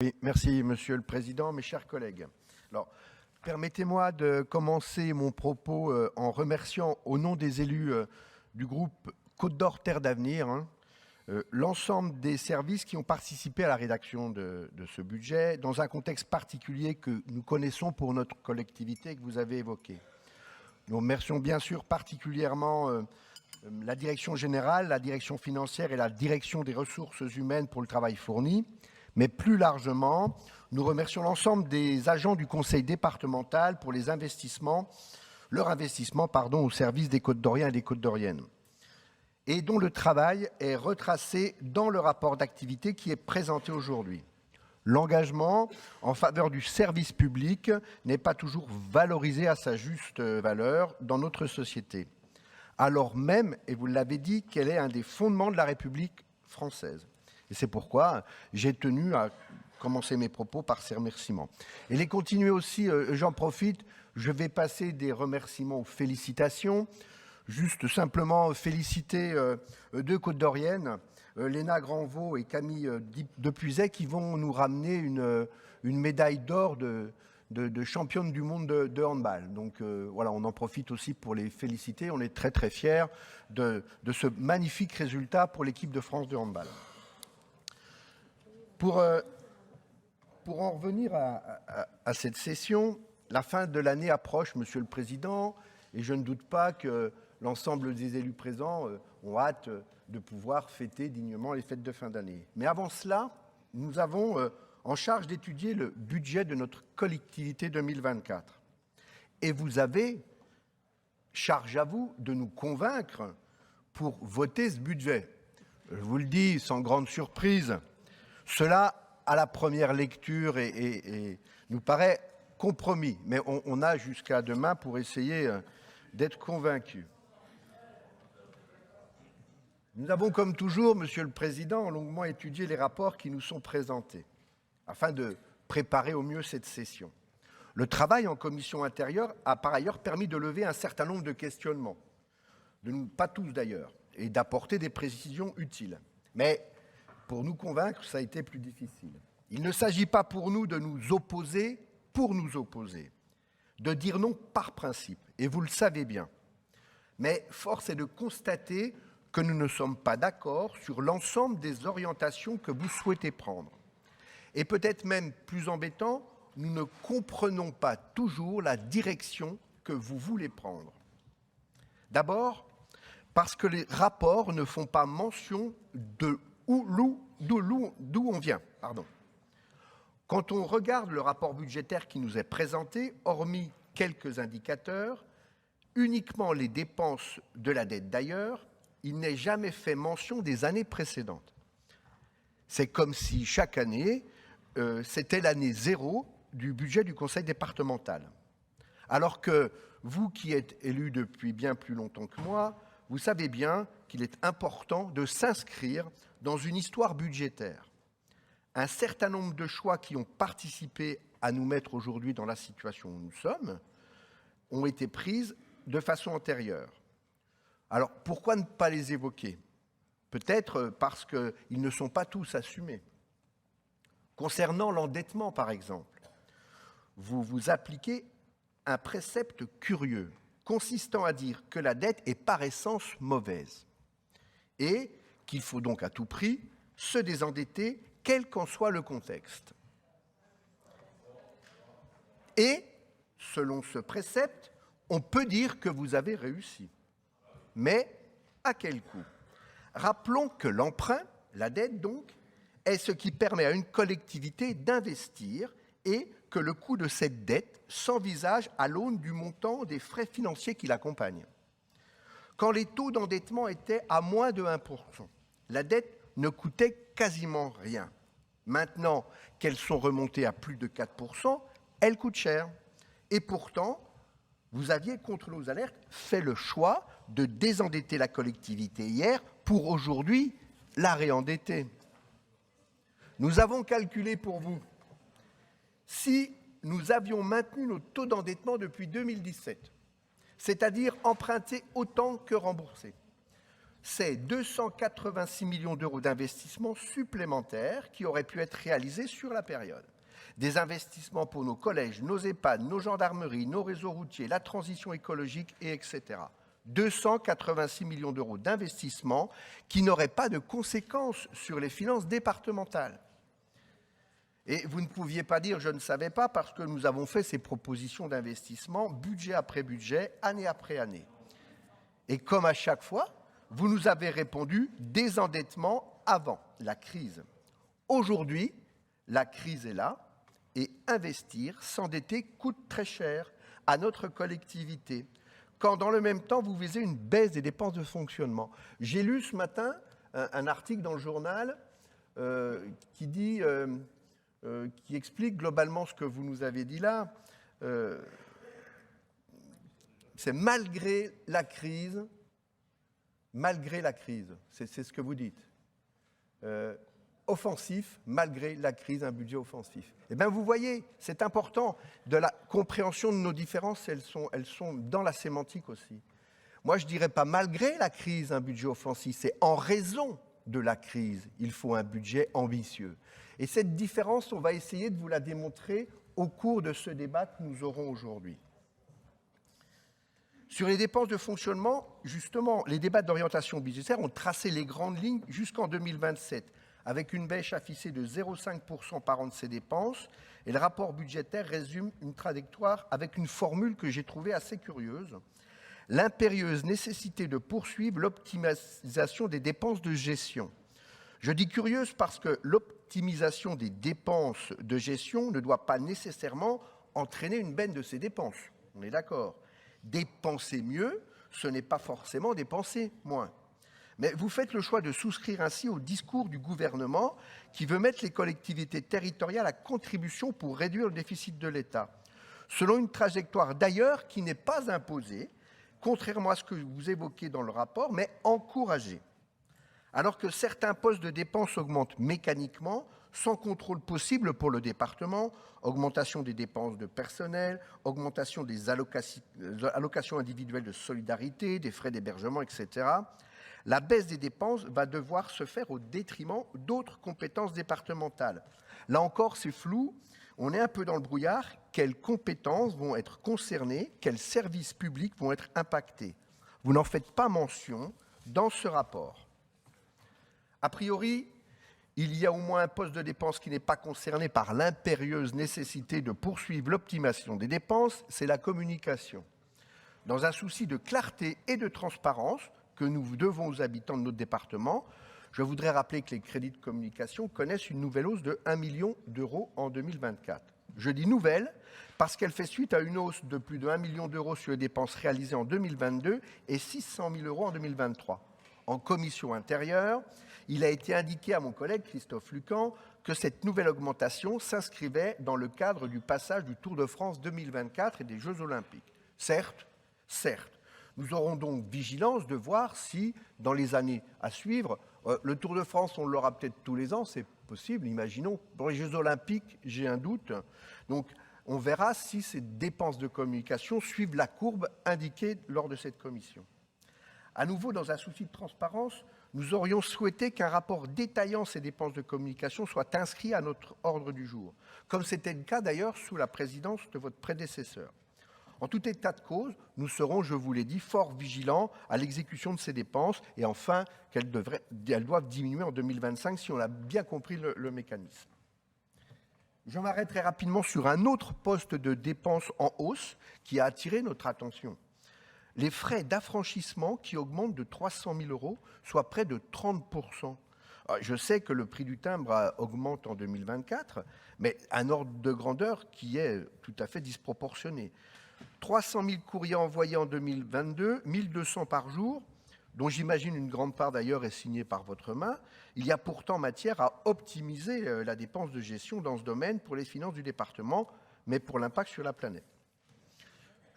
Oui, merci Monsieur le Président, mes chers collègues. Alors, permettez-moi de commencer mon propos en remerciant au nom des élus du groupe Côte d'Or Terre d'Avenir l'ensemble des services qui ont participé à la rédaction de ce budget dans un contexte particulier que nous connaissons pour notre collectivité et que vous avez évoqué. Nous remercions bien sûr particulièrement la direction générale, la direction financière et la direction des ressources humaines pour le travail fourni. Mais plus largement, nous remercions l'ensemble des agents du conseil départemental pour leur investissement au service des Côtes-d'Oriens et des Côtes-d'Oriennes, et dont le travail est retracé dans le rapport d'activité qui est présenté aujourd'hui. L'engagement en faveur du service public n'est pas toujours valorisé à sa juste valeur dans notre société, alors même, et vous l'avez dit, qu'elle est un des fondements de la République française. Et c'est pourquoi j'ai tenu à commencer mes propos par ces remerciements. Et les continuer aussi, j'en profite, je vais passer des remerciements aux félicitations. Juste simplement féliciter deux Côtes-d'Oriennes, Léna Granvaux et Camille Depuiset, qui vont nous ramener une médaille d'or de championne du monde de handball. Donc voilà, on en profite aussi pour les féliciter. On est très très fiers de ce magnifique résultat pour l'équipe de France de handball. Pour en revenir à cette session, la fin de l'année approche, Monsieur le Président, et je ne doute pas que l'ensemble des élus présents ont hâte de pouvoir fêter dignement les fêtes de fin d'année. Mais avant cela, nous avons en charge d'étudier le budget de notre collectivité 2024. Et vous avez charge à vous de nous convaincre pour voter ce budget. Je vous le dis sans grande surprise, cela, à la première lecture, nous paraît compromis, mais on a jusqu'à demain pour essayer d'être convaincus. Nous avons, comme toujours, Monsieur le Président, longuement étudié les rapports qui nous sont présentés, afin de préparer au mieux cette session. Le travail en commission intérieure a par ailleurs permis de lever un certain nombre de questionnements, pas tous d'ailleurs, et d'apporter des précisions utiles. Mais pour nous convaincre, ça a été plus difficile. Il ne s'agit pas pour nous de nous opposer pour nous opposer, de dire non par principe, et vous le savez bien. Mais force est de constater que nous ne sommes pas d'accord sur l'ensemble des orientations que vous souhaitez prendre. Et peut-être même plus embêtant, nous ne comprenons pas toujours la direction que vous voulez prendre. D'abord, parce que les rapports ne font pas mention d'où on vient. Quand on regarde le rapport budgétaire qui nous est présenté, hormis quelques indicateurs, uniquement les dépenses de la dette d'ailleurs, il n'est jamais fait mention des années précédentes. C'est comme si chaque année, c'était l'année zéro du budget du conseil départemental. Alors que vous qui êtes élu depuis bien plus longtemps que moi, vous savez bien qu'il est important de s'inscrire dans une histoire budgétaire. Un certain nombre de choix qui ont participé à nous mettre aujourd'hui dans la situation où nous sommes ont été prises de façon antérieure. Alors, pourquoi ne pas les évoquer? Peut-être parce qu'ils ne sont pas tous assumés. Concernant l'endettement, par exemple, vous appliquez un précepte curieux, consistant à dire que la dette est par essence mauvaise et qu'il faut donc à tout prix se désendetter, quel qu'en soit le contexte. Et, selon ce précepte, on peut dire que vous avez réussi. Mais à quel coût? Rappelons que l'emprunt, la dette donc, est ce qui permet à une collectivité d'investir et que le coût de cette dette s'envisage à l'aune du montant des frais financiers qui l'accompagnent. Quand les taux d'endettement étaient à moins de 1%, la dette ne coûtait quasiment rien. Maintenant qu'elles sont remontées à plus de 4%, elles coûtent cher. Et pourtant, vous aviez, contre nos alertes, fait le choix de désendetter la collectivité hier pour aujourd'hui la réendetter. Nous avons calculé pour vous, si nous avions maintenu nos taux d'endettement depuis 2017, c'est-à-dire emprunté autant que remboursé, c'est 286 millions d'euros d'investissements supplémentaires qui auraient pu être réalisés sur la période. Des investissements pour nos collèges, nos EHPAD, nos gendarmeries, nos réseaux routiers, la transition écologique, et etc. 286 millions d'euros d'investissements qui n'auraient pas de conséquences sur les finances départementales. Et vous ne pouviez pas dire « je ne savais pas » parce que nous avons fait ces propositions d'investissement, budget après budget, année après année. Et comme à chaque fois, vous nous avez répondu « désendettement avant la crise ». Aujourd'hui, la crise est là et investir, s'endetter coûte très cher à notre collectivité, quand dans le même temps vous visez une baisse des dépenses de fonctionnement. J'ai lu ce matin un article dans le journal qui explique globalement ce que vous nous avez dit là. C'est malgré la crise, c'est ce que vous dites. Offensif, malgré la crise, un budget offensif. Eh bien, vous voyez, c'est important de la compréhension de nos différences, elles sont dans la sémantique aussi. Moi, je ne dirais pas malgré la crise, un budget offensif, c'est en raison de la crise, il faut un budget ambitieux. Et cette différence, on va essayer de vous la démontrer au cours de ce débat que nous aurons aujourd'hui. Sur les dépenses de fonctionnement, justement, les débats d'orientation budgétaire ont tracé les grandes lignes jusqu'en 2027, avec une baisse affichée de 0,5% par an de ces dépenses. Et le rapport budgétaire résume une trajectoire avec une formule que j'ai trouvée assez curieuse. L'impérieuse nécessité de poursuivre l'optimisation des dépenses de gestion. Je dis curieuse parce que l'optimisation des dépenses de gestion ne doit pas nécessairement entraîner une baisse de ces dépenses. On est d'accord. Dépenser mieux, ce n'est pas forcément dépenser moins. Mais vous faites le choix de souscrire ainsi au discours du gouvernement qui veut mettre les collectivités territoriales à contribution pour réduire le déficit de l'État, selon une trajectoire d'ailleurs qui n'est pas imposée, contrairement à ce que vous évoquez dans le rapport, mais encouragée. Alors que certains postes de dépenses augmentent mécaniquement, sans contrôle possible pour le département, augmentation des dépenses de personnel, augmentation des allocations individuelles de solidarité, des frais d'hébergement, etc., la baisse des dépenses va devoir se faire au détriment d'autres compétences départementales. Là encore, c'est flou, on est un peu dans le brouillard. Quelles compétences vont être concernées? Quels services publics vont être impactés? Vous n'en faites pas mention dans ce rapport. A priori, il y a au moins un poste de dépense qui n'est pas concerné par l'impérieuse nécessité de poursuivre l'optimisation des dépenses, c'est la communication. Dans un souci de clarté et de transparence que nous devons aux habitants de notre département, je voudrais rappeler que les crédits de communication connaissent une nouvelle hausse de 1 million d'euros en 2024. Je dis nouvelle parce qu'elle fait suite à une hausse de plus de 1 million d'euros sur les dépenses réalisées en 2022 et 600 000 euros en 2023. En commission intérieure, il a été indiqué à mon collègue Christophe Lucan que cette nouvelle augmentation s'inscrivait dans le cadre du passage du Tour de France 2024 et des Jeux Olympiques. Certes, nous aurons donc vigilance de voir si, dans les années à suivre, le Tour de France, on l'aura peut-être tous les ans, c'est possible, imaginons. Pour les Jeux Olympiques, j'ai un doute. Donc, on verra si ces dépenses de communication suivent la courbe indiquée lors de cette commission. À nouveau, dans un souci de transparence, nous aurions souhaité qu'un rapport détaillant ces dépenses de communication soit inscrit à notre ordre du jour, comme c'était le cas d'ailleurs sous la présidence de votre prédécesseur. En tout état de cause, nous serons, je vous l'ai dit, fort vigilants à l'exécution de ces dépenses et enfin qu'elles doivent diminuer en 2025 si on a bien compris le mécanisme. Je m'arrêterai rapidement sur un autre poste de dépenses en hausse qui a attiré notre attention. Les frais d'affranchissement qui augmentent de 300 000 euros, soit près de 30%. Alors, je sais que le prix du timbre augmente en 2024, mais un ordre de grandeur qui est tout à fait disproportionné. 300 000 courriers envoyés en 2022, 1200 par jour, dont j'imagine une grande part d'ailleurs est signée par votre main. Il y a pourtant matière à optimiser la dépense de gestion dans ce domaine pour les finances du département, mais pour l'impact sur la planète.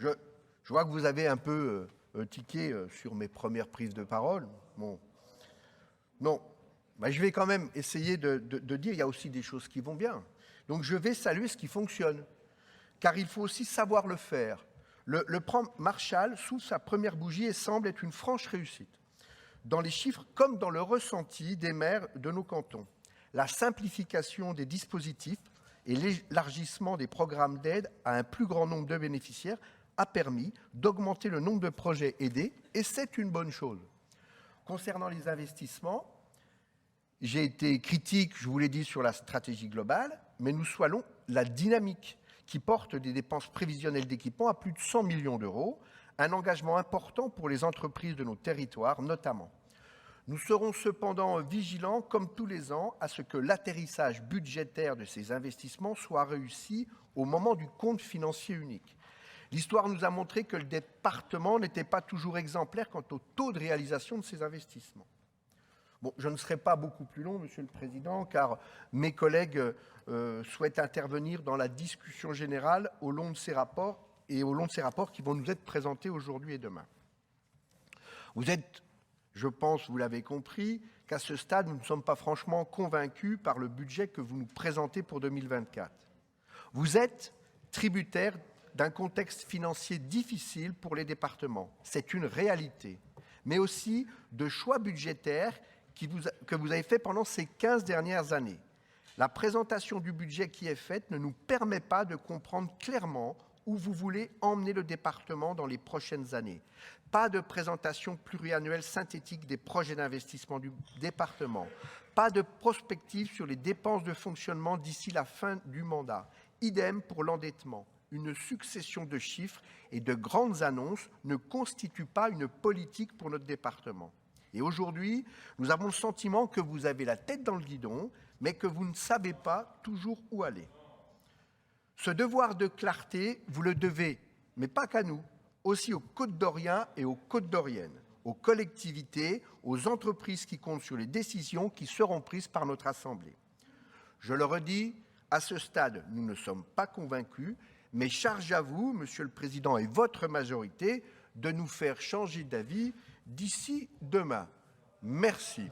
Je vois que vous avez un peu tiqué sur mes premières prises de parole. Bon. Non, mais je vais quand même essayer de dire il y a aussi des choses qui vont bien. Donc je vais saluer ce qui fonctionne, car il faut aussi savoir le faire. Le plan Marshall souffle sa première bougie et semble être une franche réussite. dans les chiffres comme dans le ressenti des maires de nos cantons. La simplification des dispositifs et l'élargissement des programmes d'aide à un plus grand nombre de bénéficiaires a permis d'augmenter le nombre de projets aidés, et c'est une bonne chose. Concernant les investissements, j'ai été critique, je vous l'ai dit, sur la stratégie globale, mais nous saluons la dynamique qui porte des dépenses prévisionnelles d'équipement à plus de 100 millions d'euros, un engagement important pour les entreprises de nos territoires notamment. Nous serons cependant vigilants, comme tous les ans, à ce que l'atterrissage budgétaire de ces investissements soit réussi au moment du compte financier unique. L'histoire nous a montré que le département n'était pas toujours exemplaire quant au taux de réalisation de ces investissements. Bon, je ne serai pas beaucoup plus long, Monsieur le Président, car mes collègues souhaitent intervenir dans la discussion générale au long de ces rapports qui vont nous être présentés aujourd'hui et demain. Vous êtes, je pense, vous l'avez compris, qu'à ce stade, nous ne sommes pas franchement convaincus par le budget que vous nous présentez pour 2024. Vous êtes tributaire d'un contexte financier difficile pour les départements. C'est une réalité, mais aussi de choix budgétaires que vous avez fait pendant ces 15 dernières années. La présentation du budget qui est faite ne nous permet pas de comprendre clairement où vous voulez emmener le département dans les prochaines années. Pas de présentation pluriannuelle synthétique des projets d'investissement du département. Pas de prospective sur les dépenses de fonctionnement d'ici la fin du mandat. Idem pour l'endettement. Une succession de chiffres et de grandes annonces ne constitue pas une politique pour notre département. Et aujourd'hui, nous avons le sentiment que vous avez la tête dans le guidon, mais que vous ne savez pas toujours où aller. Ce devoir de clarté, vous le devez, mais pas qu'à nous, aussi aux Côtes-d'Oriens et aux Côtes-d'Oriennes, aux collectivités, aux entreprises qui comptent sur les décisions qui seront prises par notre Assemblée. Je le redis, à ce stade, nous ne sommes pas convaincus, mais charge à vous, Monsieur le Président, et votre majorité, de nous faire changer d'avis d'ici demain. Merci.